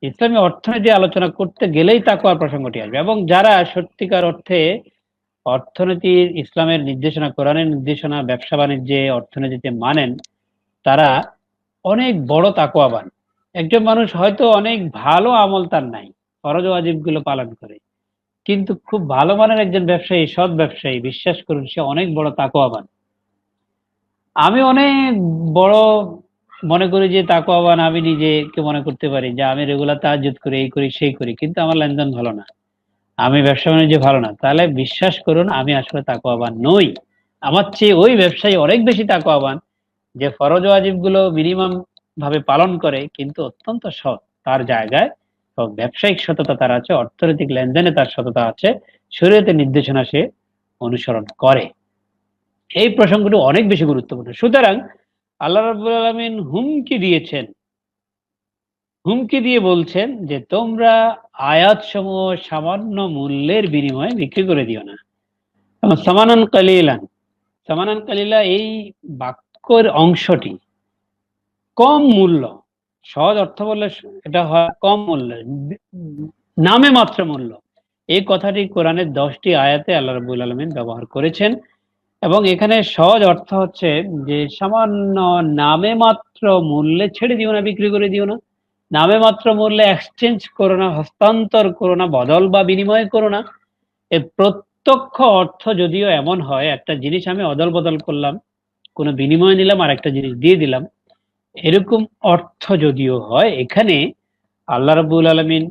ইসলামী অর্থনীতি আলোচনা করতে গেলেই তাকওয়ার প্রসঙ্গটি আসবে। এবং যারা সত্যিকার অর্থে অর্থনীতির ইসলামের নির্দেশনা, কোরআনের নির্দেশনা ব্যবসা বাণিজ্যে অর্থনীতিতে মানেন, তারা অনেক বড় তাকওয়াবান। একজন মানুষ হয়তো অনেক ভালো আমল তার নাই, ফরজ ওয়াজিব গুলো পালন করে, কিন্তু খুব ভালো মানের একজন ব্যবসায়ী, সৎ ব্যবসায়ী, বিশ্বাস করুন সে অনেক বড় তাকওয়াবান। আমি অনেক বড় মনে করি যে তাকওয়াবান আমি নিজেকে মনে করতে পারি যে আমি রেগুলার তাহাজ্জুদ করি, এই করি সেই করি, কিন্তু আমার লেনদেন ভালো না, আমি ব্যবসা বাণিজ্য ভালো না, তাহলে বিশ্বাস করুন আমি আসলে তাকওয়াবান নই। আমার চেয়ে ওই ব্যবসায়ী অনেক বেশি তাকওয়াবান, যে ফরজ ওয়াজিব গুলো মিনিমাম ভাবে পালন করে কিন্তু অত্যন্ত সৎ। তার জায়গায় ব্যবসায়িক সততা তার আছে, অর্থনৈতিক লেনদেনে তার সততা আছে, শরীয়তের নির্দেশনা সে অনুসরণ করে। এই প্রসঙ্গটি অনেক বেশি গুরুত্বপূর্ণ। সুতরাং আল্লাহ রাব্বুল আলামিন হুমকি দিয়েছেন, হুমকি দিয়ে বলছেন যে তোমরা আয়াত সমূহ সামান্য মূল্যের বিনিময়ে বিক্রি করে দিও না। এবং সামানান কালিলান, সামানান কালিলা এই বাক্যের অংশটি কম মূল্য, সহজ অর্থ বললে এটা হয় কম মূল্য, নামে মাত্র মূল্য। এই কথাটি কোরআনের 10টি আয়াতে আল্লাহ রাব্বুল আলামিন ব্যবহার করেছেন। এবং এখানে সহজ অর্থ হচ্ছে যে সামান্য নামে মাত্র মূল্যে ছেড়ে দিও না, বিক্রি করে দিও না। নামে মাত্র মূল্যে এক্সচেঞ্জ করো না, হস্তান্তর করো না, বদল বা বিনিময় করো না। এর প্রত্যক্ষ অর্থ যদিও এমন হয়, একটা জিনিস আমি অদল বদল করলাম, কোনো বিনিময় নিলাম আর একটা জিনিস দিয়ে দিলাম, এরকম অর্থ যদিও হয়, এখানে আল্লাহ রাব্বুল আলামিন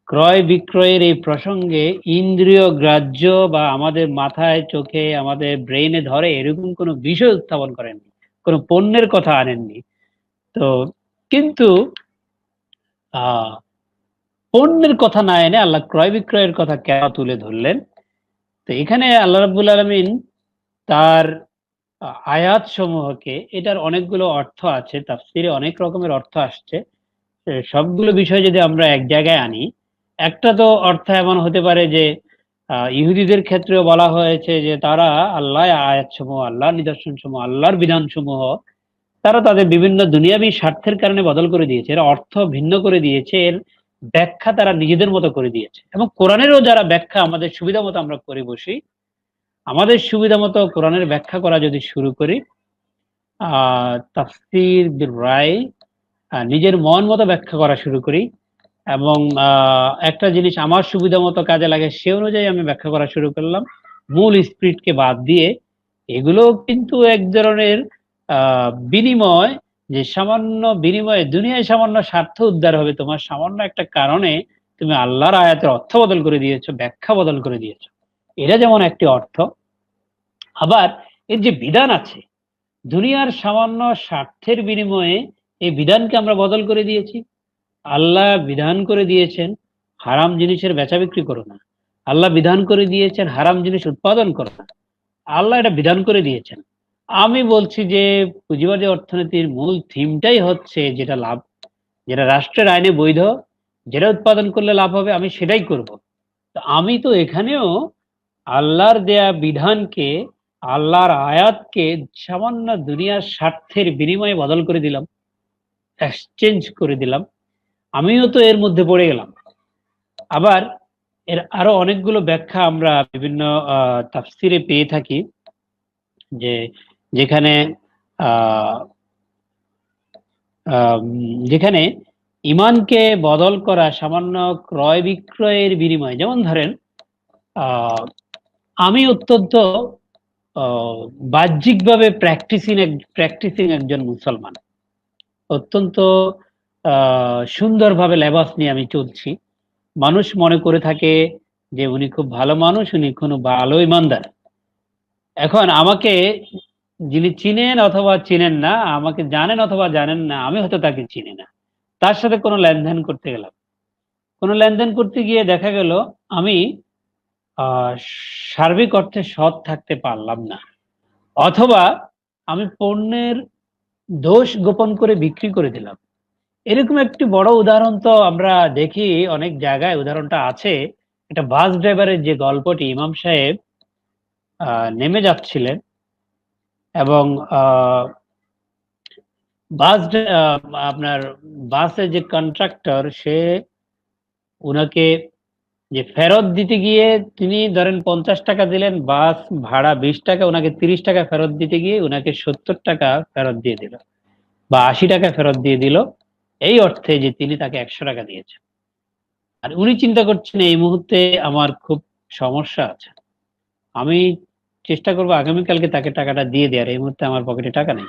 ক্রয় বিক্রয়ের এই প্রসঙ্গে ইন্দ্রিয় গ্রাহ্য বা আমাদের মাথায় চোখে আমাদের ব্রেইনে ধরে এরকম কোনো বিষয় উত্থাপন করেননি, কোনো পণ্যের কথা আনেননি। তো কিন্তু আহ পণ্যের কথা না এনে আল্লাহ ক্রয় বিক্রয়ের কথা কেন তুলে ধরলেন? তো এখানে আল্লাহ রাব্বুল আলামিন তার আয়াত সমূহকে, এটার অনেকগুলো অর্থ আছে, তাফসীরে অনেক রকমের অর্থ আসছে, সবগুলো বিষয় যদি আমরা এক জায়গায় আনি, একটা তো অর্থ এমন হতে পারে যে ইহুদিদের ক্ষেত্রেও বলা হয়েছে যে তারা আল্লাহ আয়াত সমূহ, আল্লাহর নিদর্শন সমূহ, আল্লাহর বিধান সমূহ তারা তাদের বিভিন্ন দুনিয়াবী স্বার্থের কারণে বদল করে দিয়েছে, এর অর্থ ভিন্ন করে দিয়েছে, এর ব্যাখ্যা তারা নিজেদের মতো করে দিয়েছে। এবং কোরআনেরও যারা ব্যাখ্যা আমাদের সুবিধা মতো আমরা করে বসি, আমাদের সুবিধা মতো কোরআনের ব্যাখ্যা করা যদি শুরু করি, তাফসীর বিল রায়, নিজের মন মতো ব্যাখ্যা করা শুরু করি, এবং একটা জিনিস আমার সুবিধা মতো কাজে লাগে সে অনুযায়ী আমি ব্যাখ্যা করা শুরু করলাম, মূল স্পিরিটকে বাদ দিয়ে, এগুলো কিন্তু এক ধরনের বিনিময়, যে সামান্য বিনিময়ে দুনিয়ায় সামান্য স্বার্থ উদ্ধার হবে, তোমার সামান্য একটা কারণে তুমি আল্লাহর আয়াতের অর্থ বদল করে দিয়েছো, ব্যাখ্যা বদল করে দিয়েছো, এটা যেমন একটি অর্থ। আবার এর যে বিধান আছে, দুনিয়ার সামান্য স্বার্থের বিনিময়ে এই বিধানকে আমরা বদল করে দিয়েছি। আল্লাহ বিধান করে দিয়েছেন হারাম জিনিসের বেচা বিক্রি করো না, আল্লাহ বিধান করে দিয়েছেন হারাম জিনিস উৎপাদন করো না, আল্লাহ এটা বিধান করে দিয়েছেন। আমি বলছি যে পুঁজিবাদী অর্থনীতির মূল থিমটাই হচ্ছে যেটা লাভ, যেটা রাষ্ট্রের আইনে বৈধ, যেটা উৎপাদন করলে লাভ হবে আমি সেটাই করব। তো আমি তো এখানেও আল্লাহর দেয়া বিধানকে, আল্লাহর আয়াতকে সামান্য দুনিয়ার স্বার্থের বিনিময়ে বদল করে দিলাম, এক্সচেঞ্জ করে দিলাম, আমিও তো এর মধ্যে পড়ে গেলাম। আবার এর আরো অনেকগুলো ব্যাখ্যা আমরা বিভিন্ন তাফসিরে পেয়ে থাকি, যে যেখানে আহ আম, যেখানে ইমানকে বদল করা সামান্য ক্রয় বিক্রয়ের বিনিময়ে, যেমন ধরেন আহ আমি অত্যন্ত বাহ্যিকভাবে প্র্যাকটিসিং একজন মুসলমান, অত্যন্ত সুন্দরভাবে লেবাস নিয়ে আমি চলছি, মানুষ মনে করে থাকে যে উনি খুব ভালো মানুষ, উনি কোনো ভালো ইমানদার। এখন আমাকে যিনি চিনেন অথবা চিনেন না, আমাকে জানেন অথবা জানেন না, আমি হয়তো তাকে চিনি না, তার সাথে কোনো লেনদেন করতে গেলাম, কোনো লেনদেন করতে গিয়ে দেখা গেল আমি আহ সার্বিক অর্থে সৎ থাকতে পারলাম না, অথবা আমি পণ্যের দোষ গোপন করে বিক্রি করে দিলাম। এরকম একটি বড় উদাহরণ তো আমরা দেখি অনেক জায়গায়, উদাহরণটা আছে, একটা বাস ড্রাইভারের যে গল্পটি, ইমাম সাহেব নেমে যাচ্ছিলেন এবং বাস আপনার বাসের যে কন্ট্রাক্টর, সে উনাকে যে ফেরত দিতে গিয়ে তিনি ধরেন 50 টাকা দিলেন, বাস ভাড়া 20 টাকা, ওনাকে 30 টাকা ফেরত দিতে গিয়ে উনাকে 70 টাকা ফেরত দিয়ে দিল বা 80 টাকা ফেরত দিয়ে দিল, এই অর্থে যে তিনি তাকে 100 টাকা দিয়েছেন। আর উনি চিন্তা করছেন এই মুহূর্তে আমার খুব সমস্যা আছে, আমি চেষ্টা করবো আগামীকালকে তাকে টাকাটা দিয়ে দেওয়ার, এই মুহূর্তে আমার পকেটে টাকা নেই।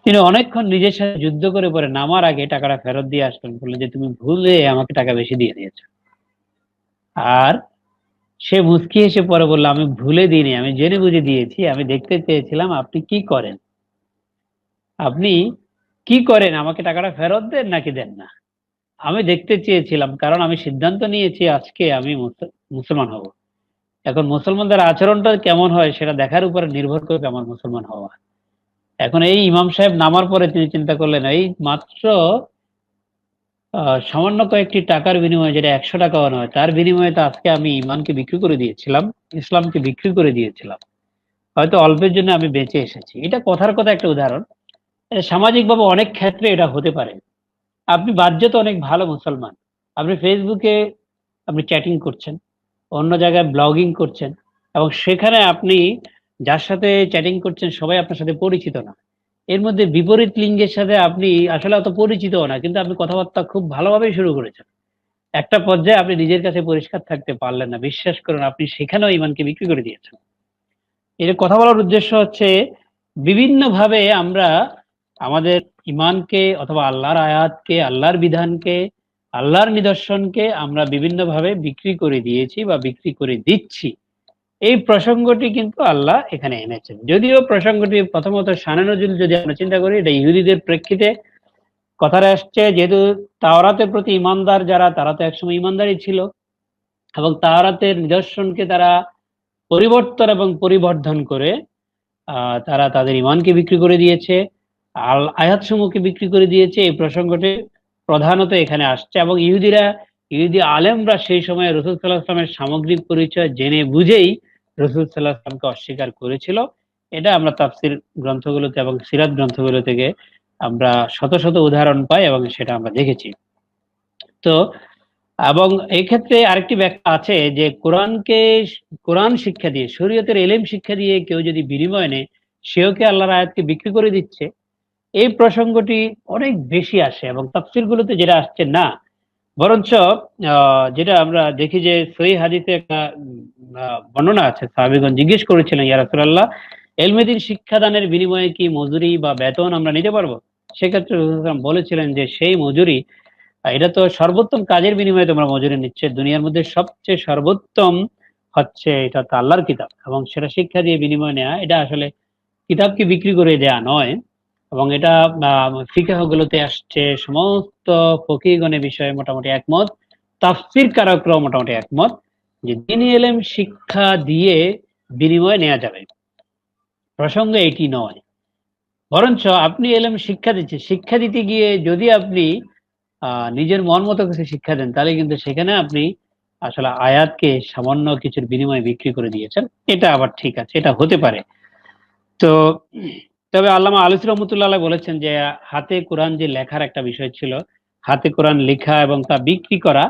তিনি অনেকক্ষণ নিজের সাথে যুদ্ধ করে পরে নামার আগে টাকাটা ফেরত দিয়ে আসলেন, বললেন যে তুমি ভুলে আমাকে টাকা বেশি দিয়ে দিয়েছো। আর সে মুচকি হেসে পরে বলল, আমি ভুলে দিইনি, আমি জেনে বুঝে দিয়েছি, আমি দেখতে চেয়েছিলাম আপনি কি করেন, আপনি কি করেন, আমাকে টাকাটা ফেরত দেন নাকি দেন না, আমি দেখতে চেয়েছিলাম, কারণ আমি সিদ্ধান্ত নিয়েছি আজকে আমি মুসলমান হব। এখন মুসলমানদের আচরণটা কেমন হয় সেটা দেখার উপরে নির্ভর করবে আমার মুসলমান হওয়া। এখন এই ইমাম সাহেব নামার পরে তিনি চিন্তা করলেন, এই মাত্র সামান্য কয়েকটি টাকার বিনিময়ে, যেটা 100 টাকাও নয়, তার বিনিময়ে তো আজকে আমি ইমানকে বিক্রি করে দিয়েছিলাম, ইসলামকে বিক্রি করে দিয়েছিলাম, হয়তো অল্পের জন্য আমি বেঁচে এসেছি। এটা কথার কথা একটা উদাহরণ। সামাজিকভাবে অনেক ক্ষেত্রে এটা হতে পারে। আপনি বাহ্যত অনেক ভালো মুসলমান, আপনি ফেসবুকে আপনি চ্যাটিং করছেন, অন্য জায়গায় ব্লগিং করছেন, এবং সেখানে আপনি যার সাথে চ্যাটিং করছেন সবাই আপনার সাথে পরিচিত না, এর মধ্যে বিপরীত লিঙ্গের সাথে আপনি আসলে অত পরিচিত না, কিন্তু আপনি কথাবার্তা খুব ভালোভাবেই শুরু করেছেন। একটা পর্যায়ে আপনি নিজের কাছে পরিষ্কার থাকতে পারলেন না, বিশ্বাস করুন আপনি সেখানেও ইমানকে বিক্রি করে দিয়েছেন। এর কথা বলার উদ্দেশ্য হচ্ছে বিভিন্ন ভাবে আমরা আমাদের ইমানকে অথবা আল্লাহর আয়াতকে, আল্লাহর বিধানকে, আল্লাহর নিদর্শনকে আমরা বিভিন্ন ভাবে বিক্রি করে দিয়েছি বা বিক্রি করে দিচ্ছি। এই প্রসঙ্গটি কিন্তু আল্লাহ এখানে এনেছেন। যদিও প্রসঙ্গটি প্রথমত শানে নজুল যদি আমরা চিন্তা করি, এটা ইহুদিদের প্রেক্ষিতে কথাটা আসছে, যেহেতু তাওরাতের প্রতি ইমানদার যারা, তারা তো একসময় ইমানদারই ছিল, এবং তাওরাতের নিদর্শনকে তারা পরিবর্তন এবং পরিবর্ধন করে তারা তাদের ইমানকে বিক্রি করে দিয়েছে, আয়াত সমূহকে বিক্রি করে দিয়েছে। এই প্রসঙ্গটি প্রধানত এখানে আসছে, এবং ইহুদি আলেমরা সেই সময় রাসূল সাল্লাল্লাহু আলাইহি ওয়াসাল্লামের সামগ্রিক পরিচয় জেনে বুঝেই রাসূল সাল্লাল্লাহু আলাইহি ওয়াসাল্লামকে অস্বীকার করেছিল। এটা আমরা তাফসীর গ্রন্থগুলোতে এবং সিরাত গ্রন্থগুলো থেকে আমরা শত শত উদাহরণ পাই এবং সেটা আমরা দেখেছি। তো এবং এই ক্ষেত্রে আরেকটি ব্যাখ্যা আছে যে কোরআন শিক্ষা দিয়ে, শরীয়তের এলেম শিক্ষা দিয়ে কেউ যদি বিনিময় নেয়, সেও কি আল্লাহর আয়াতকে বিক্রি করে দিচ্ছে। এই প্রসঙ্গটি অনেক বেশি আসে এবং তাফসীরগুলোতে যেটা আসছে না, বরঞ্চ যেটা আমরা দেখি যে সহিহ হাদিসে একটা বর্ণনা আছে, সাহাবীগণ জিজ্ঞেস করেছিলেন, ইয়া রাসূলুল্লাহ, ইলমে দ্বীন শিক্ষাদানের বিনিময়ে কি মজুরি বা বেতন আমরা নিতে পারবো? সেক্ষেত্রে রাসূল সাল্লাল্লাহু আলাইহি ওয়াসাল্লাম বলেছিলেন যে সেই মজুরি, এটা তো সর্বোত্তম কাজের বিনিময়ে তোমরা মজুরি নিচ্ছে, দুনিয়ার মধ্যে সবচেয়ে সর্বোত্তম হচ্ছে এটা তো আল্লাহর কিতাব, এবং সেটা শিক্ষা দিয়ে বিনিময় নেওয়া, এটা আসলে কিতাবকে বিক্রি করে দেয়া নয়। এবং এটা ফিকহ গুলোতে আসছে, সমস্ত ফকিহগণের বিষয়ে মোটামুটি একমত, তাফসীর কারকরাও মোটামুটি একমত যে দ্বীনি ইলম শিক্ষা দিয়ে বিনিময় নেওয়া যাবে। প্রসঙ্গ এটি নয়, বরঞ্চ আপনি ইলম শিক্ষা দিচ্ছেন, শিক্ষা দিতে গিয়ে যদি আপনি নিজের মন মতো কিছু শিক্ষা দেন, তাহলে কিন্তু সেখানে আপনি আসলে আয়াতকে সামান্য কিছুর বিনিময়ে বিক্রি করে দিয়েছেন। এটা আবার ঠিক আছে, এটা হতে পারে। তো তবে আল্লামা আলুসি রহমতুল্লাহ আলাইহি বলেছেন যে হাতে কোরআন যে লেখার একটা বিষয় ছিল, হাতে কোরআন লেখা এবং তা বিক্রি করা,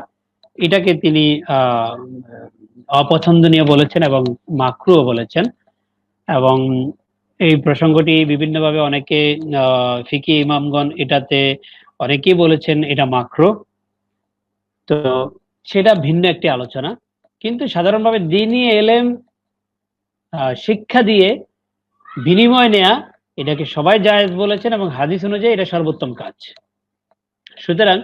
এটাকে তিনি অপছন্দনীয় বলেছেন এবং মাকরুহ বলেছেন। এবং এই প্রসঙ্গটি বিভিন্নভাবে অনেকে ফিকি ইমামগণ এটাতে অনেকেই বলেছেন এটা মাকরুহ। তো সেটা ভিন্ন একটি আলোচনা, কিন্তু সাধারণভাবে দ্বীনি ইলম শিক্ষা দিয়ে বিনিময় নেয়া, এটাকে সবাই জায়েজ বলেছেন এবং হাদিস অনুযায়ী এটা সর্বোত্তম কাজ। সুতরাং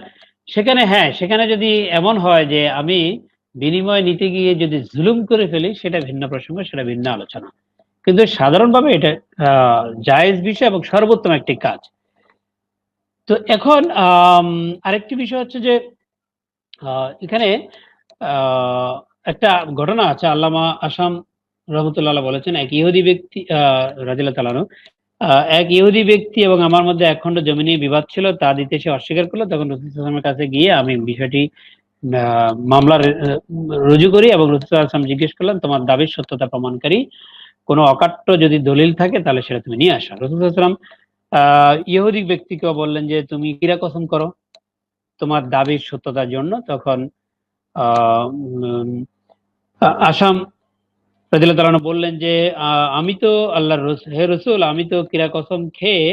সেখানে যদি এমন হয় যে আমি বিনিময় নিতে গিয়ে যদি জুলুম করে ফেলি, সেটা ভিন্ন প্রসঙ্গ, সেটা ভিন্ন আলোচনা, কিন্তু সাধারণভাবে এটা জায়েজ বিষয় এবং সর্বোত্তম একটি কাজ। তো এখন আরেকটি বিষয় হচ্ছে যে এখানে একটা ঘটনা আছে, আল্লামা আসাম রহমতুল্লাহ বলেছেন, এক ইহুদি ব্যক্তি রাদিয়াল্লাহু তাআলা আনহু, এক ইহুদি ব্যক্তি এবং আমার মধ্যে এক খণ্ড জমি নিয়ে বিবাদ ছিল, তা দিতে সে অস্বীকার করলো। তখন রাসূল সাল্লাল্লাহু আলাইহি ওয়াসাল্লামের কাছে গিয়ে আমি বিষয়টি মামলা রুজু করি এবং রাসূল সাল্লাল্লাহু আলাইহি ওয়াসাল্লাম জিজ্ঞেস করলেন, তোমার দাবির সত্যতা প্রমাণকারী কোনো অকাট্য যদি দলিল থাকে তাহলে সেটা তুমি নিয়ে আসো। রাসূল সাল্লাল্লাহু আলাইহি ওয়াসাল্লাম ইহুদি ব্যক্তিকেও বললেন যে তুমি কিরা কসম করো। তোমার দাবির সত্যতার জন্য, তখন আসাম রাদিয়াল্লাহু তাআলা বললেন যে আমি তো আল্লাহর হে রসুল, আমি তো কিরা কসম খেয়ে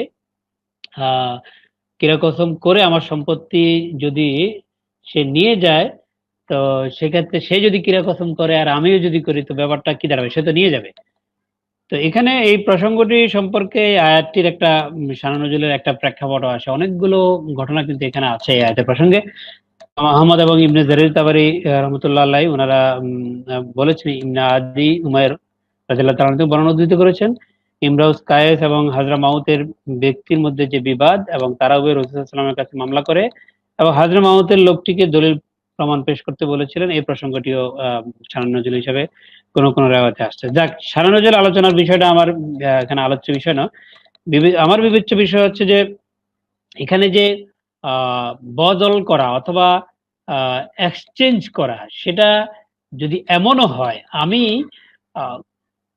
কিরা কসম করে আমার সম্পত্তি যদি সে নিয়ে যায়, তো সেক্ষেত্রে সে যদি কিরা কসম করে আর আমিও যদি করি, তো ব্যাপারটা কি দাঁড়াবে? সে তো নিয়ে যাবে। তো এখানে এই প্রসঙ্গটি সম্পর্কে আয়াতটির একটা শান নজুলের একটা প্রেক্ষাপটও আসে, অনেকগুলো ঘটনা কিন্তু এখানে আছে এই আয়াতের প্রসঙ্গে। আহমদ এবং ইবনে জারির তাবারি রহমতুল্লাহ আলাইহি ওনারা বলেছেন, ইবনে আদি উমাইর রাদিয়াল্লাহু তাআলা থেকে বর্ণনা উদ্ধৃত করেছেন, ইমরাউস কায়েস এবং হাজরা মাউতের ব্যক্তির মধ্যে যে বিবাদ, এবং তারা উভয় রাসূল সাল্লাল্লাহু আলাইহি ওয়াসাল্লামের কাছে মামলা করে এবং হাজরা মাউতের লোকটিকে দলিল প্রমাণ পেশ করতে বলেছিলেন। এই প্রসঙ্গটিও শান নজুল হিসেবে কোন কোন রেওয়ায়েতে আসছে। যাক, শান নজুল আলোচনার বিষয়টা আমার এখানে আলোচ্য বিষয় না। আমার বিবেচ্য বিষয় হচ্ছে যে এখানে যে বদল করা অথবা এক্সচেঞ্জ করা, সেটা যদি এমনও হয় আমি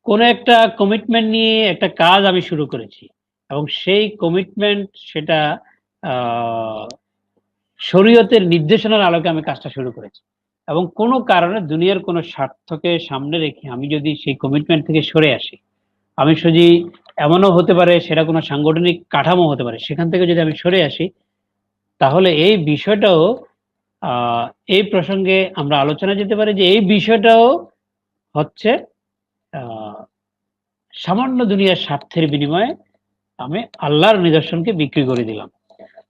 কোন একটা কমিটমেন্ট নিয়ে একটা কাজ আমি শুরু করেছি এবং সেই কমিটমেন্ট সেটা শরীয়তের নির্দেশনার আলোকে আমি কাজটা শুরু করেছি, এবং কোনো কারণে দুনিয়ার কোনো স্বার্থকে সামনে রেখে আমি যদি সেই কমিটমেন্ট থেকে সরে আসি, আমি যদি, এমনও হতে পারে সেটা কোনো সাংগঠনিক কাঠামো হতে পারে, সেখান থেকে যদি আমি সরে আসি, তাহলে এই বিষয়টাও এই প্রসঙ্গে আমরা আলোচনা যেতে পারি যে এই বিষয়টাও হচ্ছে সামান্য দুনিয়ার স্বার্থের বিনিময়ে আমি আল্লাহর নিদর্শনকে বিক্রি করে দিলাম।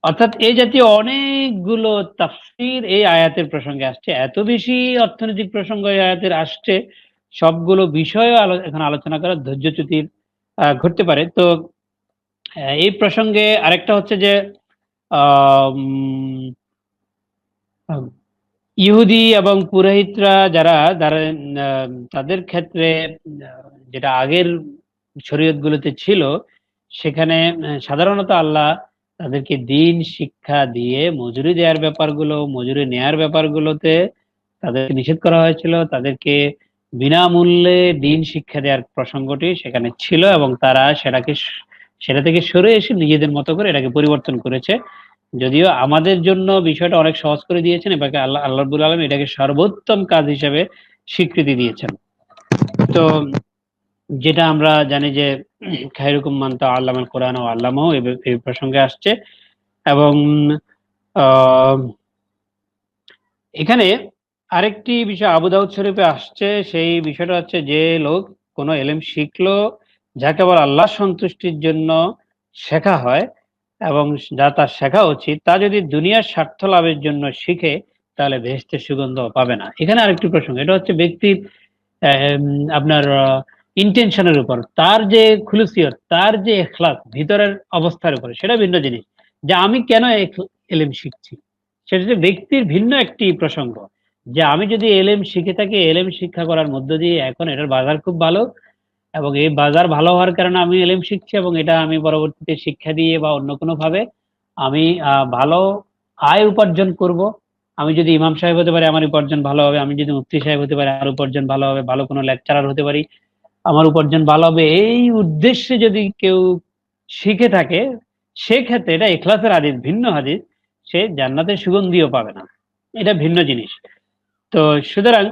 অর্থাৎ এই জাতীয় অনেকগুলো তাফসীর এই আয়াতের প্রসঙ্গে আসছে, এত বেশি অর্থনৈতিক প্রসঙ্গ এই আয়াতের আসছে, সবগুলো বিষয় এখন আলোচনা করার ধৈর্যচ্যুতি ঘটতে পারে। তো এই প্রসঙ্গে আরেকটা হচ্ছে যে ইহুদি এবং পুরোহিতরা যারা তাদের ক্ষেত্রে যেটা আগের শরীয়তগুলোতে ছিল, সেখানে সাধারণত আল্লাহ তাদেরকে দিন শিক্ষা দিয়ে মজুরি দেওয়ার ব্যাপারগুলো, মজুরি নেয়ার ব্যাপারগুলোতে তাদেরকে নিষেধ করা হয়েছিল। তাদেরকে বিনামূল্যে দিন শিক্ষা দেওয়ার প্রসঙ্গটি সেখানে ছিল, এবং তারা সেটা থেকে সরে এসে নিজেদের মতো করে এটাকে পরিবর্তন করেছে। যদিও আমাদের জন্য বিষয়টা অনেক সহজ করে দিয়েছেন, এবারে আল্লাহ রাব্বুল আলামিন এটাকে সর্বোত্তম কাজ হিসেবে স্বীকৃতি দিয়েছেন। তো যেটা আমরা জানি যে খায়রুকুম মান তাআল্লামাল কোরআন ওয়া আল্লামাহু, এই প্রসঙ্গে আসছে। এবং এখানে আরেকটি বিষয় আবু দাউদ শরীফে আসছে, সেই বিষয়টা হচ্ছে যে লোক কোনো ইলম শিখলো যা কেবল আল্লাহর সন্তুষ্টির জন্য শেখা হয় এবং যা তার শেখা উচিত, তা যদি দুনিয়ার স্বার্থ লাভের জন্য শিখে, তাহলে বেহেশতের সুগন্ধ পাবে না। এখানে আরেকটি প্রসঙ্গ, এটা হচ্ছে ব্যক্তির আপনার ইন্টেনশনের উপর, তার যে খুলুসিয়ত, তার যে ইখলাস ভিতরের অবস্থার উপরে, সেটা ভিন্ন জিনিস। যে আমি কেন ইলম শিখছি, সেটা হচ্ছে ব্যক্তির ভিন্ন একটি প্রসঙ্গ। যে আমি যদি এলএম শিখে থাকি, এলএম শিক্ষা করার মধ্য দিয়ে, এখন এটার বাজার খুব ভালো এবং এই বাজার ভালো হওয়ার কারণে আমি এলএম শিখছি, এবং এটা আমি পরবর্তীতে শিক্ষা দিয়ে বা অন্য কোনো ভাবে আমি ভালো আয় উপার্জন করব। আমি যদি ইমাম সাহেব হতে পারি, আমার উপার্জন ভালো হবে। আমি যদি মুফতি সাহেব হতে পারি, আমার উপার্জন ভালো হবে। ভালো কোনো লেকচারার হতে পারি, আমার উপার্জন ভালো হবে। এই উদ্দেশ্যে যদি কেউ শিখে থাকে, সেক্ষেত্রে এটা ইখলাসের হাদিস, ভিন্ন হাদিস, সে জান্নাতের সুগন্ধিও পাবে না, এটা ভিন্ন জিনিস। তো সুতরাং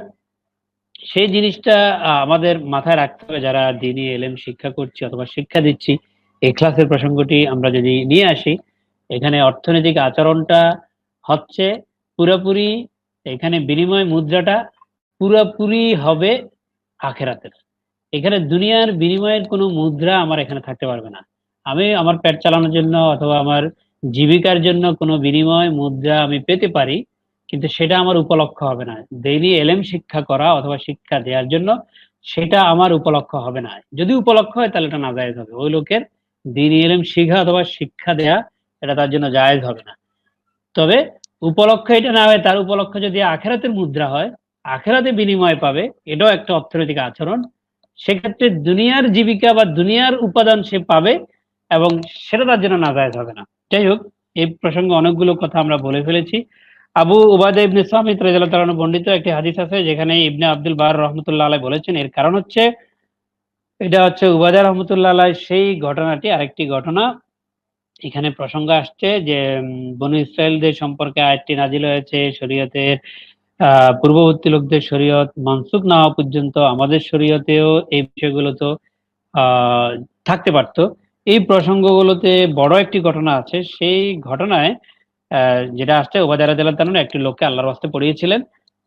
সেই জিনিসটা আমাদের মাথায় রাখতে হবে, যারা দ্বীনি ইলম শিক্ষা করছি অথবা শিক্ষা দিচ্ছি। ইখলাসের প্রসঙ্গটি আমরা যদি নিয়ে আসি, এখানে অর্থনৈতিক আচরণটা হচ্ছে পুরোপুরি, এখানে বিনিময় মুদ্রাটা পুরোপুরি হবে আখেরাতের। এখানে দুনিয়ার বিনিময়ের কোনো মুদ্রা আমার এখানে থাকতে পারবে না। আমি আমার পেট চালানোর জন্য অথবা আমার জীবিকার জন্য কোনো বিনিময় মুদ্রা আমি পেতে পারি, কিন্তু সেটা আমার উপলক্ষ হবে না। দ্বীনি ইলম শিক্ষা করা অথবা শিক্ষা দেওয়ার জন্য সেটা আমার উপলক্ষ হবে না। যদি উপলক্ষ হয়, তাহলে এটা নাজায়েজ হবে। ওই লোকের দ্বীনি ইলম শিখা অথবা শিক্ষা দেয়া, এটা তার জন্য জায়েজ হবে না। তবে উপলক্ষ এটা না হয়, তার উপলক্ষ যদি আখেরাতের মুদ্রা হয়, আখেরাতে বিনিময় পাবে, এটাও একটা অর্থনৈতিক আচরণ। সেক্ষেত্রে দুনিয়ার জীবিকা বা দুনিয়ার উপাদান সে পাবে, এবং সেটা তার জন্য নাজায়েজ হবে না। যাই হোক, এই প্রসঙ্গে অনেকগুলো কথা আমরা বলে ফেলেছি। আবু উবাদা ইবনে সামিত রাদিয়াল্লাহু তাআলা বর্ণিত একটি হাদিস আছে, যেখানে ইবনে আব্দুল বার রহমতুল্লাহ আলাইহি বলেছেন, এর কারণ হচ্ছে এটা হচ্ছে উবাদা রহমতুল্লাহ আলাইহি সেই ঘটনাটি আরেকটি ঘটনা এখানে প্রসঙ্গ আসছে যে বনু ইসরায়েলদের সম্পর্কে আয়াতটি নাজিল হয়েছে শরীয়তের পূর্ববর্তী লোকদের শরীয়ত মানসুখ না হওয়া পর্যন্ত আমাদের শরীয়তেও এই বিষয়গুলো তো আহ থাকতে পারতো। এই প্রসঙ্গগুলোতে বড় একটি ঘটনা আছে, সেই ঘটনায় যেটা আসছে ওবায়দা রাদিয়াল্লাহু তাআলা একটি লোককে আল্লাহর রাস্তায় পড়িয়েছিলেন,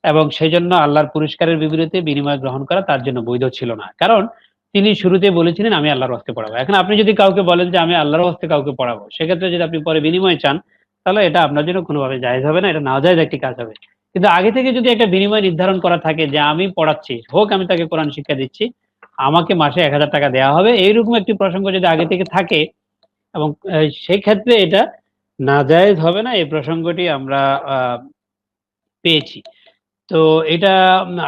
এবং সেই জন্য আল্লাহর পুরস্কারের বিপরীতে বিনিময় গ্রহণ করা তার জন্য বৈধ ছিল না, কারণ তিনি শুরুতে বলেছিলেন আমি আল্লাহর রাস্তায় পড়াবো। এখন আপনি যদি কাউকে বলেন যে আমি আল্লাহর রাস্তায় কাউকে পড়াবো, সেক্ষেত্রে যদি আপনি পরে বিনিময় চান, তাহলে এটা আপনার জন্য কোনোভাবে জায়েজ হবে না, এটা নাজায়েজ একটি কাজ হবে। কিন্তু আগে থেকে যদি একটা বিনিময় নির্ধারণ করা থাকে যে আমি পড়াচ্ছি হোক, আমি তাকে কোরআন শিক্ষা দিচ্ছি, আমাকে মাসে 1000 টাকা দেওয়া হবে, এইরকম একটি প্রসঙ্গ যদি আগে থেকে থাকে, এবং সেই ক্ষেত্রে এটা নাজায়েজ হবে না, এই প্রসঙ্গটি আমরা পেয়েছি। তো এটা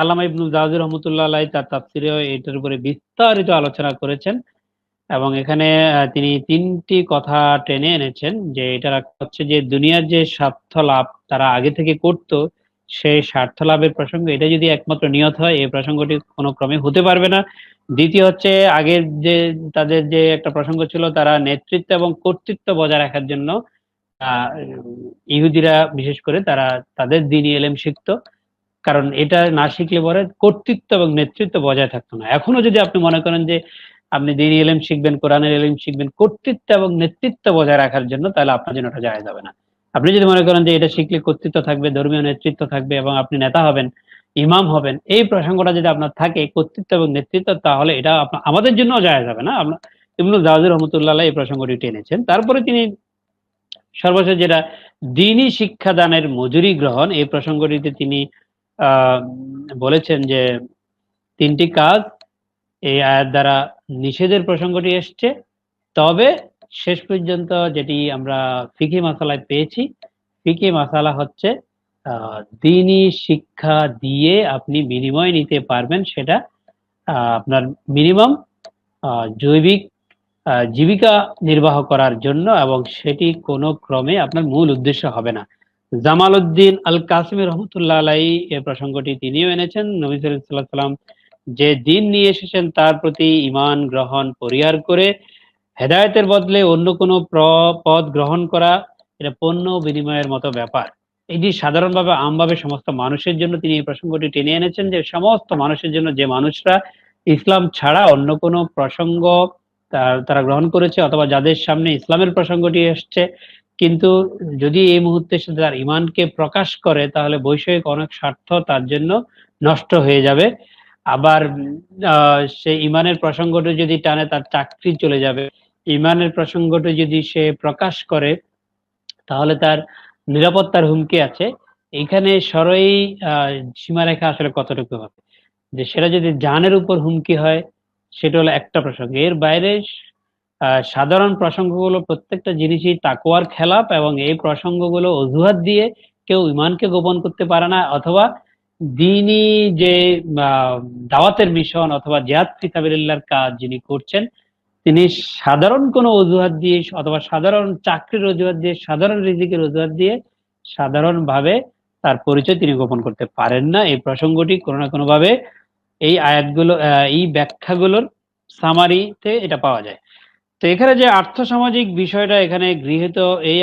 আল্লামা ইবনুল জাওজি রহমতুল্লাহ আলাইহি তার তাফসিরেও এটার উপরে বিস্তারিত আলোচনা করেছেন, এবং এখানে তিনি 3টি কথা টেনে এনেছেন। যে এটা হচ্ছে যে দুনিয়ার যে স্বার্থ লাভ তারা আগে থেকে করত, সেই স্বার্থ লাভের প্রসঙ্গ এটা যদি একমাত্র নিয়ত হয়, এই প্রসঙ্গটি কোনো ক্রমে হতে পারবে না। দ্বিতীয় হচ্ছে আগের যে তাদের যে একটা প্রসঙ্গ ছিল, তারা নেতৃত্ব এবং কর্তৃত্ব বজায় রাখার জন্য আহ ইহুদিরা বিশেষ করে তারা তাদের দ্বীনি ইলম শিখতো, কারণ এটা না শিখলে পরে কর্তৃত্ব এবং নেতৃত্ব বজায় থাকতো না। এখনো যদি আপনি মনে করেন যে আপনি দ্বীনি ইলম শিখবেন, কোরআনের ইলম শিখবেন কর্তৃত্ব এবং নেতৃত্ব বজায় রাখার জন্য, তাহলে আপনার জন্য ওটা জায়েজ হবে না। আপনি যদি মনে করেন যে এটা শিখলে কর্তৃত্ব থাকবে, ধর্মীয় নেতৃত্ব থাকবে এবং আপনি নেতা হবেন, ইমাম হবেন, এই প্রসঙ্গটা যদি আপনার থাকে কর্তৃত্ব এবং নেতৃত্ব, তাহলে এটা আমাদের জন্য জায়েজ হবে না। আমরা ইবনুল জাওজি রহমতুল্লাহ আলাইহি এই প্রসঙ্গটি টেনেছেন। তারপরে তিনি সর্বশেষ যেটা দ্বীনি শিক্ষাদানের মজুরি গ্রহণ, এই প্রসঙ্গটিতে তিনি আহ বলেছেন যে 3টি কাজ এই আয়াত দ্বারা নিষেধের প্রসঙ্গটি এসছে। তবে শেষ পর্যন্ত যেটি আমরা ফিকহি মাসালায় পেয়েছি, ফিকহি মাসালা হচ্ছে দ্বীনি শিক্ষা দিয়ে আপনি বিনিময় নিতে পারবেন, সেটা আপনার মিনিমাম জৈবিক জীবিকা নির্বাহ করার জন্য, এবং সেটি কোনো ক্রমে আপনার মূল উদ্দেশ্য হবে না। জামাল উদ্দিন আল কাসিমি রহমতুল্লাহ আলাই এই প্রসঙ্গটি তিনিও এনেছেন। নবী সাল্লাল্লাহু আলাইহি ওয়াসাল্লাম যে দিন নিয়ে এসেছেন তার প্রতি ঈমান গ্রহণ পরিহার করে হেদায়েতের বদলে অন্য কোনো পথ গ্রহণ করা, এটা পণ্য বিনিময়ের মতো ব্যাপার। এটি সাধারণভাবে আমভাবে সমস্ত মানুষের জন্য তিনি এই প্রসঙ্গটি টেনে এনেছেন, যে সমস্ত মানুষের জন্য, যে মানুষরা ইসলাম ছাড়া অন্য কোনো প্রসঙ্গ তারা গ্রহণ করেছে, অথবা যাদের সামনে ইসলামের প্রসঙ্গটি এসছে, কিন্তু যদি এই মুহূর্তে সে তার ইমানকে প্রকাশ করে, তাহলে বৈষয়িক অনেক স্বার্থ তার জন্য নষ্ট হয়ে যাবে। আবার সে ইমানের প্রসঙ্গটি যদি টানে, তার চাকরি চলে যাবে। ইমানের প্রসঙ্গটি যদি সে প্রকাশ করে, তাহলে তার নিরাপত্তার হুমকি আছে। এখানে সরই সীমারেখা আসলে কতটুকু হবে, যে সেটা যদি জানের উপর হুমকি হয়, সেটা হলো একটা প্রসঙ্গ। এর বাইরে সাধারণ প্রসঙ্গগুলো প্রত্যেকটা জিনিসই তাকওয়ার খেলাপ, এবং এই প্রসঙ্গগুলো অজুহাত দিয়ে কেউ ইমানকে গোপন করতে পারে না, অথবা দ্বীনি যে দাওয়াতের মিশন অথবা জিহাদ ফি সাবিলিল্লাহর কাজ যিনি করছেন, তিনি সাধারণ কোনো অজুহাত দিয়ে অথবা সাধারণ চাকরির অজুহাত দিয়ে, সাধারণ রিজিকের অজুহাত দিয়ে সাধারণভাবে তার পরিচয় তিনি গোপন করতে পারেন না। এই প্রসঙ্গটি কোনো না কোনো ভাবে এই আয়াতগুলো এই ব্যাখ্যাগুলোর সামারিতে এটা পাওয়া যায়। তো এখানে যে আর্থসামাজিক বিষয়টা এখানে গৃহীত, এই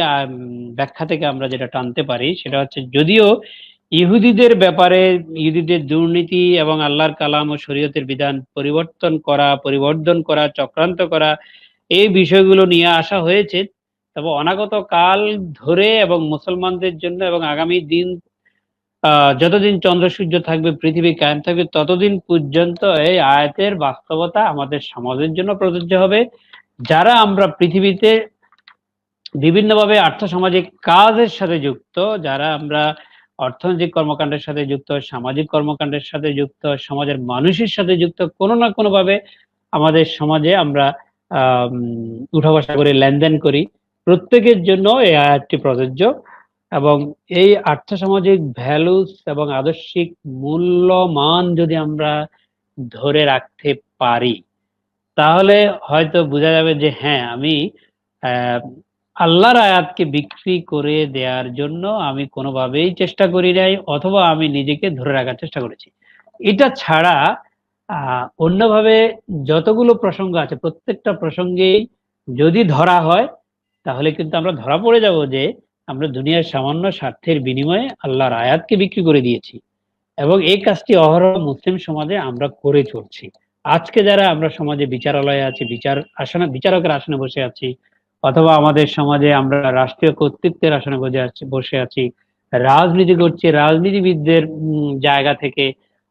ব্যাখ্যা থেকে আমরা যেটা টানতে পারি সেটা হচ্ছে, যদিও ইহুদিদের ব্যাপারে ইহুদিদের দুর্নীতি এবং আল্লাহর কালাম ও শরীয়তের বিধান পরিবর্তন করা, চক্রান্ত করা, এই বিষয়গুলো নিয়ে আসা হয়েছে, তবে অনাগত কাল ধরে এবং মুসলমানদের জন্য এবং আগামী দিন যতদিন চন্দ্র সূর্য থাকবে, পৃথিবী কায়েম থাকবে, ততদিন পর্যন্ত এই আয়াতের বাস্তবতা আমাদের সমাজের জন্য প্রযোজ্য হবে। যারা আমরা পৃথিবীতে বিভিন্নভাবে আর্থসামাজিক কাজের সাথে যুক্ত, যারা আমরা অর্থনৈতিক কর্মকাণ্ডের সাথে যুক্ত, সামাজিক কর্মকাণ্ডের সাথে যুক্ত, সমাজের মানুষের সাথে যুক্ত, কোনো না কোনো ভাবে আমাদের সমাজে আমরা উঠা বসা করি, লেনদেন করি, প্রত্যেকের জন্য এই আয়াতটি প্রযোজ্য। এবং এই আর্থসামাজিক ভ্যালুস এবং আদর্শিক মূল্যমান যদি আমরা ধরে রাখতে পারি, তাহলে হয়তো বোঝা যাবে যে হ্যাঁ, আমি আহ আল্লাহর আয়াতকে বিক্রি করে দেওয়ার জন্য আমি কোনোভাবেই চেষ্টা করি নাই, অথবা আমি নিজেকে ধরে রাখার চেষ্টা করেছি। এটা ছাড়া অন্যভাবে যতগুলো প্রসঙ্গ আছে, প্রত্যেকটা প্রসঙ্গেই যদি ধরা হয়, তাহলে কিন্তু আমরা ধরা পড়ে যাব যে আমরা দুনিয়ার সামান্য স্বার্থের বিনিময়ে আল্লাহর আয়াতকে বিক্রি করে দিয়েছি, এবং এই কাজটি অহরহ মুসলিম সমাজে আমরা করে চলছি। আজকে যারা আমরা সমাজে বিচারালয়ে আছি, বিচারকের আসনে বসে আছি, অথবা আমাদের সমাজে আমরা রাষ্ট্রীয় কর্তৃত্বের আসনে বসে আছি, রাজনীতি করছি রাজনীতিবিদদের জায়গা থেকে,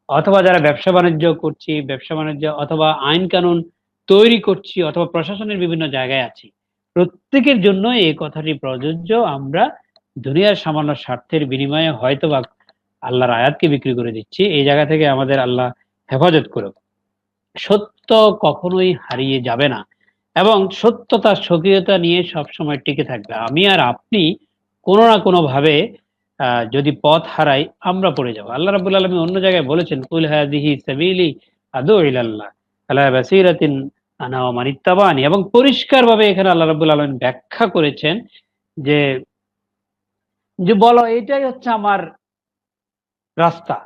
অথবা যারা ব্যবসা বাণিজ্য করছি ব্যবসা বাণিজ্য, অথবা আইন কানুন তৈরি করছি, অথবা প্রশাসনের বিভিন্ন জায়গায় আছি, প্রত্যেকের জন্য এই কথাটি প্রযোজ্য। আমরা দুনিয়ার সামান্য স্বার্থের বিনিময়ে হয়তোবা আল্লাহর আয়াতকে বিক্রি করে দিচ্ছি। এই জায়গা থেকে আমাদের আল্লাহ হেফাজত করুক। সত্য কখনোই হারিয়ে যাবে না, এবং সত্য তার স্বকীয়তা নিয়ে সবসময় টিকে থাকবে। আমি আর আপনি কোনো না কোনো ভাবে যদি পথ হারাই, আমরা পড়ে যাব। আল্লাহ রাব্বুল আলামিন অন্য জায়গায় বলেছেন, কুল হাযিহি সাবিলি আদউ ইলাল্লাহ আলা বাসীরাতিন আনা ওয়া মান ইত্তাবানি, এবং পরিষ্কার ভাবে এখানে আল্লাহ রাব্বুল আলামিন ব্যাখ্যা করেছেন যে যে বলো এটাই হচ্ছে আমার রাস্তা,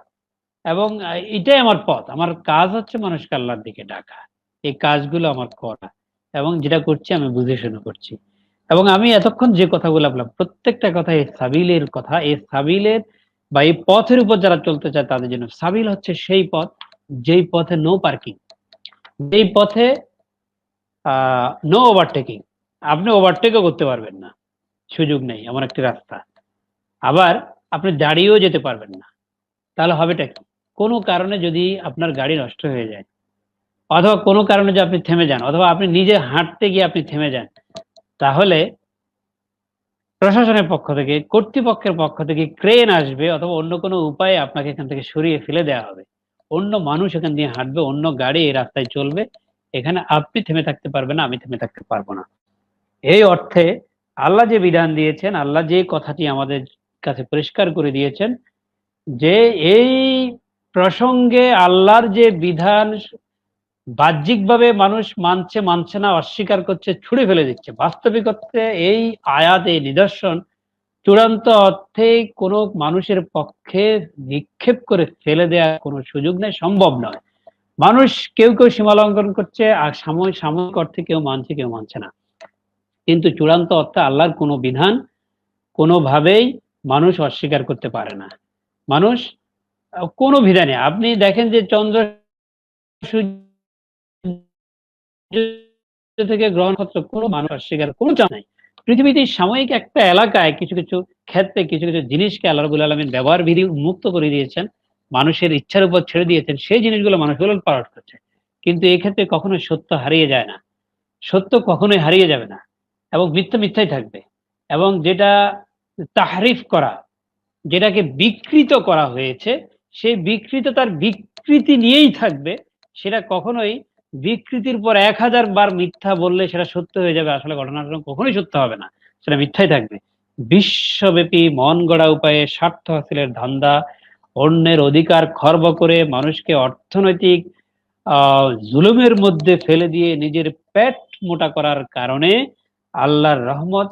এবং এটাই আমার পথ। আমার কাজ হচ্ছে মানুষকে আল্লাহর দিকে ডাকা, এই কাজগুলো আমার করা, এবং যেটা করছি আমি বুঝে শুনে করছি। এবং আমি এতক্ষণ যে কথাগুলো বললাম প্রত্যেকটা কথা এই সাবিলের কথা। এই সাবিলের বা এই পথের উপর যারা চলতে চায় তাদের জন্য সাবিল হচ্ছে সেই পথ যেই পথে নো পার্কিং, যেই পথে নো ওভারটেকিং, আপনি ওভারটেকও করতে পারবেন না, সুযোগ নেই, এমন একটি রাস্তা। আবার আপনি দাঁড়িয়েও যেতে পারবেন না। তাহলে হবেটা কি? কোনো কারণে যদি আপনার গাড়ি নষ্ট হয়ে যায়, অথবা কোনো কারণে যে আপনি থেমে যান, অথবা আপনি নিজে হাঁটতে গিয়ে আপনি থেমে যান, তাহলে প্রশাসনের পক্ষ থেকে, কর্তৃপক্ষের পক্ষ থেকে ক্রেন আসবে, অথবা অন্য কোনো উপায়ে আপনাকে এখান থেকে সরিয়ে ফেলে দেওয়া হবে। অন্য মানুষ এখান দিয়ে হাঁটবে, অন্য গাড়ি এই রাস্তায় চলবে, এখানে আপনি থেমে থাকতে পারবেন না, আমি থেমে থাকতে পারবো না। এই অর্থে আল্লাহ যে বিধান দিয়েছেন, আল্লাহ যে কথাটি আমাদের কাছে পরিষ্কার করে দিয়েছেন, যে এই প্রসঙ্গে আল্লাহর যে বিধান বাহ্যিকভাবে মানুষ মানছে মানছে না, অস্বীকার করছে, ছুড়ে ফেলে দিচ্ছে, বাস্তবিক অর্থে এই আয়াত, এই নিদর্শন চূড়ান্ত অর্থে কোনো মানুষের পক্ষে নিক্ষেপ করে ফেলে দেওয়ার কোনো সুযোগ নেই, সম্ভব নয়। মানুষ কেউ কেউ সীমা লঙ্ঘন করছে, আর সাময়িক সাময়িক অর্থে কেউ মানছে কেউ মানছে না, কিন্তু চূড়ান্ত অর্থে আল্লাহর কোনো বিধান কোনোভাবেই মানুষ অস্বীকার করতে পারে না। মানুষ কোনো বিধানে, আপনি দেখেন যে চন্দ্র সূর্য থেকে গ্রহণ ক্ষেত্র কোনো মানুষ অস্বীকার কোনো চাপ নাই। পৃথিবীতে সাময়িক একটা এলাকায় কিছু কিছু ক্ষেত্রে কিছু কিছু জিনিসকে আল্লাহ রাব্বুল আলামিন ব্যবহার বিধি উন্মুক্ত করে দিয়েছেন, মানুষের ইচ্ছার উপর ছেড়ে দিয়েছেন, সেই জিনিসগুলো মানুষ উলট পালট করছে। কিন্তু এই ক্ষেত্রে কখনোই সত্য হারিয়ে যায় না, সত্য কখনোই হারিয়ে যাবে না, এবং মিথ্যা মিথ্যাই থাকবে। এবং যেটা তাহরিফ করা, যেটাকে বিকৃত করা হয়েছে, সেই বিকৃততার বিকৃতি নিয়েই থাকবে। সেটা কখনোই বিকৃতির পর 1000 বার মিথ্যা বললে সেটা সত্য হয়ে যাবে, আসলে ঘটনাটা কখনোই সত্য হবে না, সেটা মিথ্যাই থাকবে। বিশ্বব্যাপী মন গড়া উপায়ে স্বার্থ হাসিলের ধান্দা, অন্যের অধিকার খর্ব করে মানুষকে অর্থনৈতিক জুলুমের মধ্যে ফেলে দিয়ে নিজের পেট মোটা করার কারণে আল্লাহর রহমত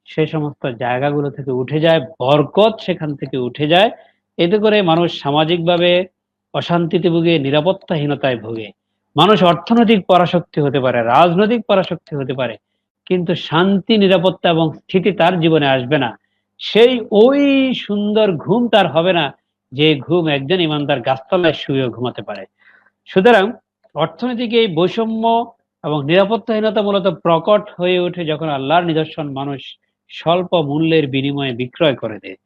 সে সমস্ত জায়গাগুলো থেকে উঠে যায়, বরকত সেখান থেকে উঠে যায়। এতে করে মানুষ সামাজিকভাবে অশান্তিতে ভুগে, নিরাপত্তাহীনতায় ভোগে। মানুষ অর্থনৈতিক পরাশক্তি হতে পারে, রাজনৈতিক পরাশক্তি হতে পারে, কিন্তু শান্তি, নিরাপত্তা এবং স্থিতি তার জীবনে আসবে না। সেই ওই সুন্দর ঘুম তার হবে না, যে ঘুম একজন ইমানদার গাছতলায় শুয়েও ঘুমাতে পারে। সুতরাং অর্থনৈতিক এই বৈষম্য এবং নিরাপত্তাহীনতা মূলত প্রকট হয়ে ওঠে যখন আল্লাহর নিদর্শন মানুষ স্বল্প মূল্যের বিনিময়ে বিক্রয় করে দেয়।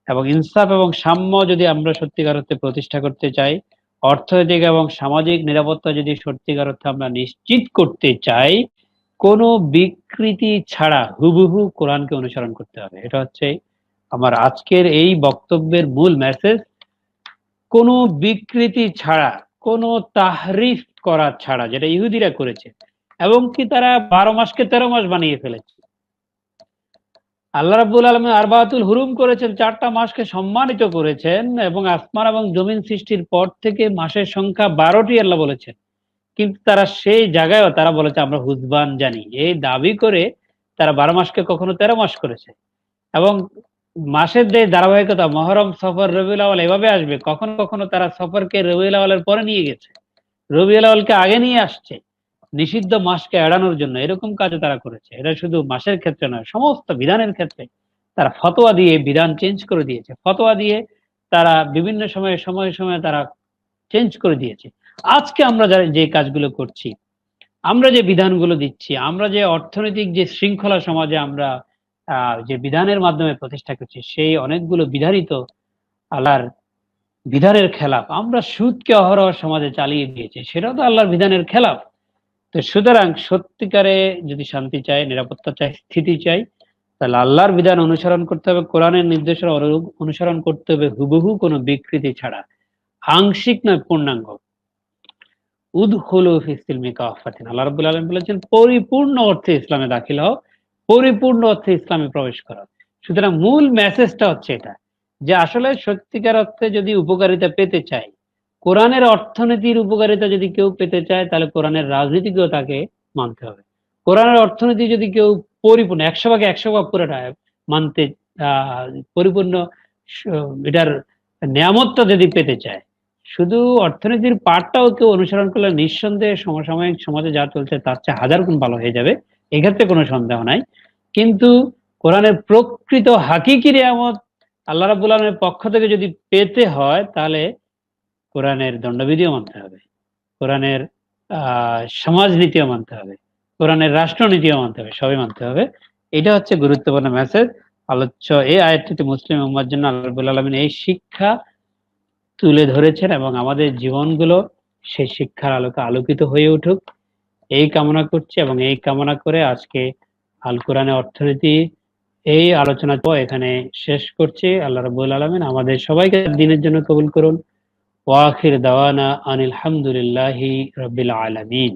এবং ইনসাফ এবং সাম্য যদি আমরা সত্যিকার অর্থে প্রতিষ্ঠা করতে চাই, অর্থনৈতিক এবং সামাজিক নিরাপত্তা যদি সত্যিকার অর্থে আমরা নিশ্চিত করতে চাই, কোনো বিকৃতি ছাড়া হুবহু কোরআনকে অনুসরণ করতে হবে। এটা হচ্ছে আমার আজকের এই বক্তব্যের মূল মেসেজ। কোনো বিকৃতি ছাড়া, কোনো তাহরিফ করা ছাড়া, যেটা ইহুদিরা করেছে, এবং কি তারা 12 মাসকে 13 মাস বানিয়ে ফেলেছে। আল্লাহ রাব্বুল আলামিন আরবাতুল হুরুম করেছেন, 4টা মাসকে সম্মানিত করেছেন, এবং আসমান এবং জমিন সৃষ্টির পর থেকে মাসের সংখ্যা 12টি আল্লাহ বলেছেন। কিন্তু তারা সেই জায়গায়ও তারা বলেছে আমরা হুসবান জানি, এই দাবি করে তারা 12 মাসকে কখনো 13 মাস করেছে। এবং মাসের যে ধারাবাহিকতা, মহরম, সফর, রবিউল আউয়াল এভাবে আসবে, কখনো কখনো তারা সফরকে রবিউল আউয়ালের পরে নিয়ে গেছে, রবিউল আউয়ালকে আগে নিয়ে আসছে। নিষিদ্ধ মাসকে এড়ানোর জন্য এরকম কাজও তারা করেছে। এটা শুধু মাসের ক্ষেত্রে নয়, সমস্ত বিধানের ক্ষেত্রে তারা ফতোয়া দিয়ে বিধান চেঞ্জ করে দিয়েছে। ফতোয়া দিয়ে তারা বিভিন্ন সময়ে তারা চেঞ্জ করে দিয়েছে। আজকে আমরা যারা যে কাজগুলো করছি, আমরা যে বিধানগুলো দিচ্ছি, আমরা যে অর্থনৈতিক যে শৃঙ্খলা সমাজে আমরা যে বিধানের মাধ্যমে প্রতিষ্ঠা করছি, সেই অনেকগুলো বিধানই তো আল্লাহর বিধানের খেলাফ। আমরা সুদকে অহরহ সমাজে চালিয়ে দিয়েছি, সেটাও তো আল্লাহর বিধানের খেলাফ। তো সুতরাং সত্যিকারে যদি শান্তি চাই, নিরাপত্তা চাই, স্থিতি চাই, তাহলে আল্লাহর বিধান অনুসরণ করতে হবে, কোরআনের নির্দেশনা অনুসরণ করতে হবে হুবহু কোনো বিকৃতি ছাড়া, আংশিক নয় পূর্ণাঙ্গ। উদখুলু ফিস সিলমি কাফাতিন, আল্লাহ রাব্বুল আলামিন বলেছেন পরিপূর্ণ অর্থে ইসলামে দাখিল হও, পরিপূর্ণ অর্থে ইসলামে প্রবেশ করো। সুতরাং মূল মেসেজটা হচ্ছে এটা, যে আসলে সত্যিকার অর্থে যদি উপকারিতা পেতে চায়, কোরআনের অর্থনীতির উপকারিতা যদি কেউ পেতে চায়, তাহলে কোরআনের রাজনীতিকেও তাকে মানতে হবে। কোরআনের অর্থনীতি যদি কেউ পরিপূর্ণ 100 ভাগে 100 ভাগ পুরোটা মানতে পরিপূর্ণ এটার নিয়ামতটা যদি পেতে চায়, শুধু অর্থনীতির পার্টটাও কেউ অনুসরণ করলে নিঃসন্দেহে সমসাময়িক সমাজে যা চলছে তার চেয়ে হাজার গুণ ভালো হয়ে যাবে, এক্ষেত্রে কোনো সন্দেহ নাই। কিন্তু কোরআনের প্রকৃত হাকিকি নিয়ামত আল্লাহ রাব্বুল আলামিনের পক্ষ থেকে যদি পেতে হয়, তাহলে কোরআনের দণ্ডবিধিও মানতে হবে, কোরআনের সমাজনীতিও মানতে হবে, কোরআনের রাষ্ট্রনীতিও মানতে হবে, সবই মানতে হবে। এটা হচ্ছে গুরুত্বপূর্ণ মেসেজ আলোচ্য এই আয়াতটিতে। মুসলিম উম্মার জন্য আল্লাহ রাব্বুল আলামিন এই শিক্ষা তুলে ধরেছেন এবং আমাদের জীবনগুলো সেই শিক্ষার আলোকে আলোকিত হয়ে উঠুক, এই কামনা করছি। এবং এই কামনা করে আজকে আল কোরআনে অর্থনীতি এই আলোচনা এখানে শেষ করছি। আল্লাহ রাব্বুল আলামিন আমাদের সবাইকে দিনের জন্য কবুল করুন। ওয়া আখির দাওয়ানা আনিল হামদুলিল্লাহি রাব্বিল আলামিন।